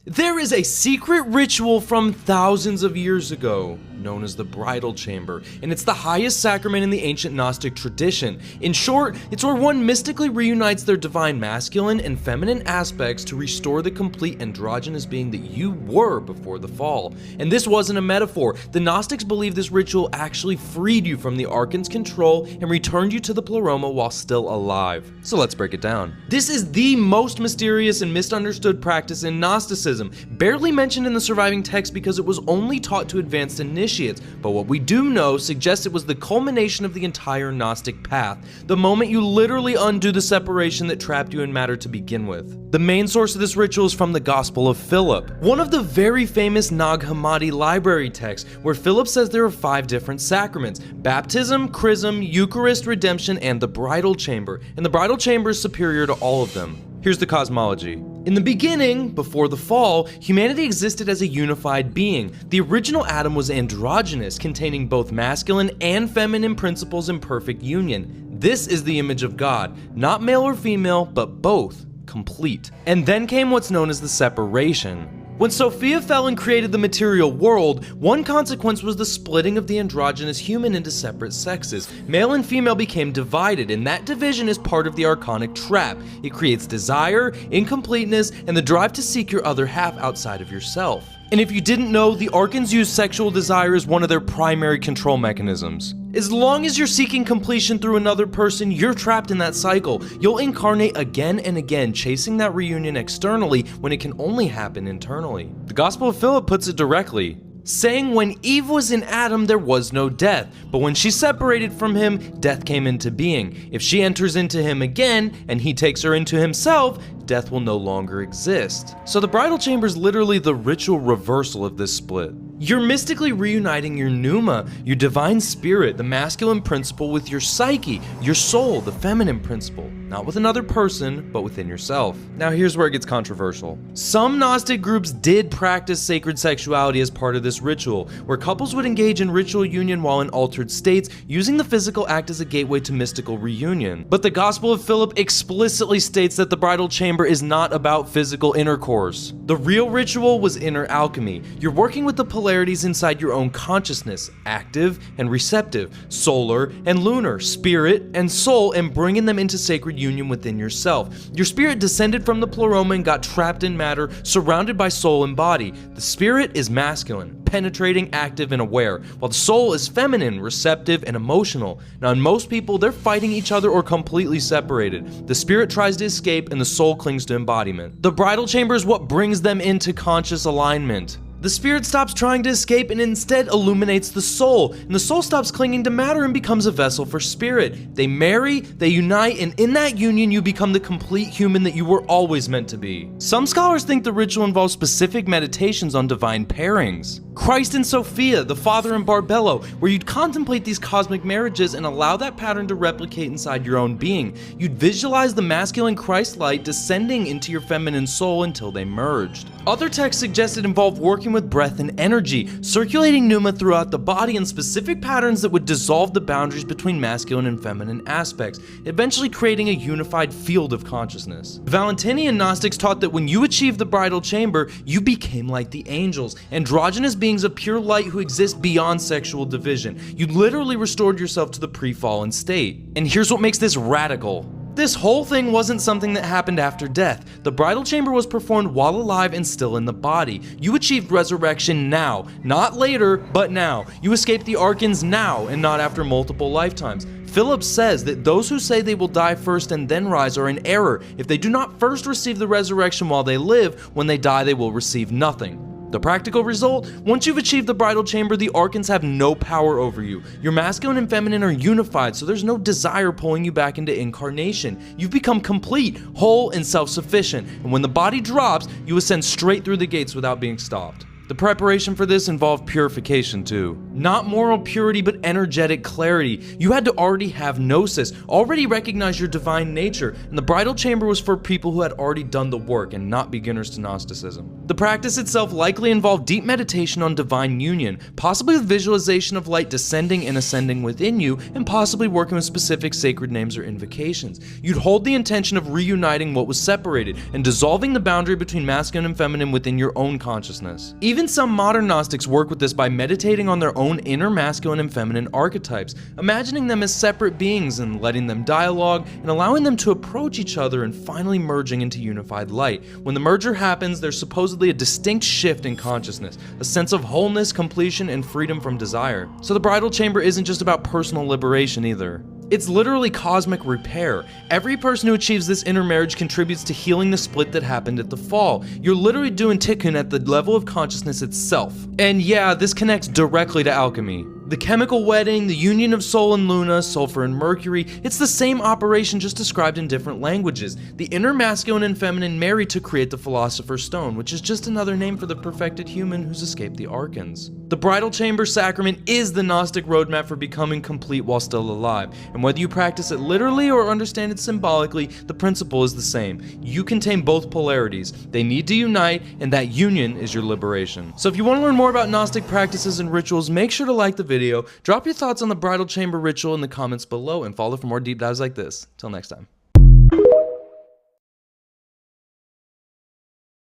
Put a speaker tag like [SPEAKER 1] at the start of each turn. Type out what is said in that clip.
[SPEAKER 1] There is a secret ritual from thousands of years ago, known as the bridal chamber, and it's the highest sacrament in the ancient Gnostic tradition. In short, it's where one mystically reunites their divine masculine and feminine aspects to restore the complete androgynous being that you were before the fall. And this wasn't a metaphor. The Gnostics believe this ritual actually freed you from the Archon's control and returned you to the Pleroma while still alive. So let's break it down. This is the most mysterious and misunderstood practice in Gnosticism, barely mentioned in the surviving text because it was only taught to advanced initiates, but what we do know suggests it was the culmination of the entire Gnostic path, the moment you literally undo the separation that trapped you in matter to begin with. The main source of this ritual is from the Gospel of Philip, one of the very famous Nag Hammadi library texts, where Philip says there are 5 different sacraments: baptism, chrism, Eucharist, redemption, and the bridal chamber, and the bridal chamber is superior to all of them. Here's the cosmology. In the beginning, before the fall, humanity existed as a unified being. The original Adam was androgynous, containing both masculine and feminine principles in perfect union. This is the image of God, not male or female, but both, complete. And then came what's known as the separation. When Sophia fell and created the material world, one consequence was the splitting of the androgynous human into separate sexes. Male and female became divided, and that division is part of the Archonic trap. It creates desire, incompleteness, and the drive to seek your other half outside of yourself. And if you didn't know, the Archons use sexual desire as one of their primary control mechanisms. As long as you're seeking completion through another person, you're trapped in that cycle. You'll incarnate again and again, chasing that reunion externally when it can only happen internally. The Gospel of Philip puts it directly, saying when Eve was in Adam, there was no death, but when she separated from him, death came into being. If she enters into him again, and he takes her into himself, death will no longer exist. So the bridal chamber is literally the ritual reversal of this split. You're mystically reuniting your pneuma, your divine spirit, the masculine principle, with your psyche, your soul, the feminine principle. Not with another person, but within yourself. Now here's where it gets controversial. Some Gnostic groups did practice sacred sexuality as part of this ritual, where couples would engage in ritual union while in altered states, using the physical act as a gateway to mystical reunion. But the Gospel of Philip explicitly states that the bridal chamber is not about physical intercourse. The real ritual was inner alchemy. You're working with the polarities inside your own consciousness, active and receptive, solar and lunar, spirit and soul, and bringing them into sacred union within yourself. Your spirit descended from the Pleroma and got trapped in matter, surrounded by soul and body. The spirit is masculine, penetrating, active, and aware, while the soul is feminine, receptive, and emotional. Now, in most people, they're fighting each other or completely separated. The spirit tries to escape and the soul clings to embodiment. The bridal chamber is what brings them into conscious alignment. The spirit stops trying to escape and instead illuminates the soul, and the soul stops clinging to matter and becomes a vessel for spirit. They marry, they unite, and in that union you become the complete human that you were always meant to be. Some scholars think the ritual involves specific meditations on divine pairings. Christ and Sophia, the Father and Barbello, where you'd contemplate these cosmic marriages and allow that pattern to replicate inside your own being. You'd visualize the masculine Christ light descending into your feminine soul until they merged. Other texts suggest it involved working with breath and energy, circulating pneuma throughout the body in specific patterns that would dissolve the boundaries between masculine and feminine aspects, eventually creating a unified field of consciousness. Valentinian Gnostics taught that when you achieved the bridal chamber, you became like the angels, androgynous beings of pure light who exist beyond sexual division. You literally restored yourself to the pre-fallen state. And here's what makes this radical. This whole thing wasn't something that happened after death. The bridal chamber was performed while alive and still in the body. You achieved resurrection now, not later, but now. You escaped the Archons now, and not after multiple lifetimes. Philip says that those who say they will die first and then rise are in error. If they do not first receive the resurrection while they live, when they die they will receive nothing. The practical result? Once you've achieved the bridal chamber, the Archons have no power over you. Your masculine and feminine are unified, so there's no desire pulling you back into incarnation. You've become complete, whole, and self-sufficient, and when the body drops, you ascend straight through the gates without being stopped. The preparation for this involved purification too. Not moral purity, but energetic clarity. You had to already have gnosis, already recognize your divine nature, and the bridal chamber was for people who had already done the work and not beginners to Gnosticism. The practice itself likely involved deep meditation on divine union, possibly with visualization of light descending and ascending within you, and possibly working with specific sacred names or invocations. You'd hold the intention of reuniting what was separated and dissolving the boundary between masculine and feminine within your own consciousness. Even some modern Gnostics work with this by meditating on their own inner masculine and feminine archetypes, imagining them as separate beings and letting them dialogue and allowing them to approach each other and finally merging into unified light. When the merger happens, there's supposedly a distinct shift in consciousness, a sense of wholeness, completion, and freedom from desire. So the bridal chamber isn't just about personal liberation either. It's literally cosmic repair. Every person who achieves this intermarriage contributes to healing the split that happened at the fall. You're literally doing tikkun at the level of consciousness itself. And yeah, this connects directly to alchemy. The chemical wedding, the union of Sol and Luna, Sulfur and Mercury, it's the same operation just described in different languages. The inner masculine and feminine marry to create the Philosopher's Stone, which is just another name for the perfected human who's escaped the Archons. The bridal chamber sacrament is the Gnostic roadmap for becoming complete while still alive, and whether you practice it literally or understand it symbolically, the principle is the same. You contain both polarities. They need to unite, and that union is your liberation. So if you want to learn more about Gnostic practices and rituals, make sure to like the video, drop your thoughts on the bridal chamber ritual in the comments below, and follow for more deep dives like this. Till next time.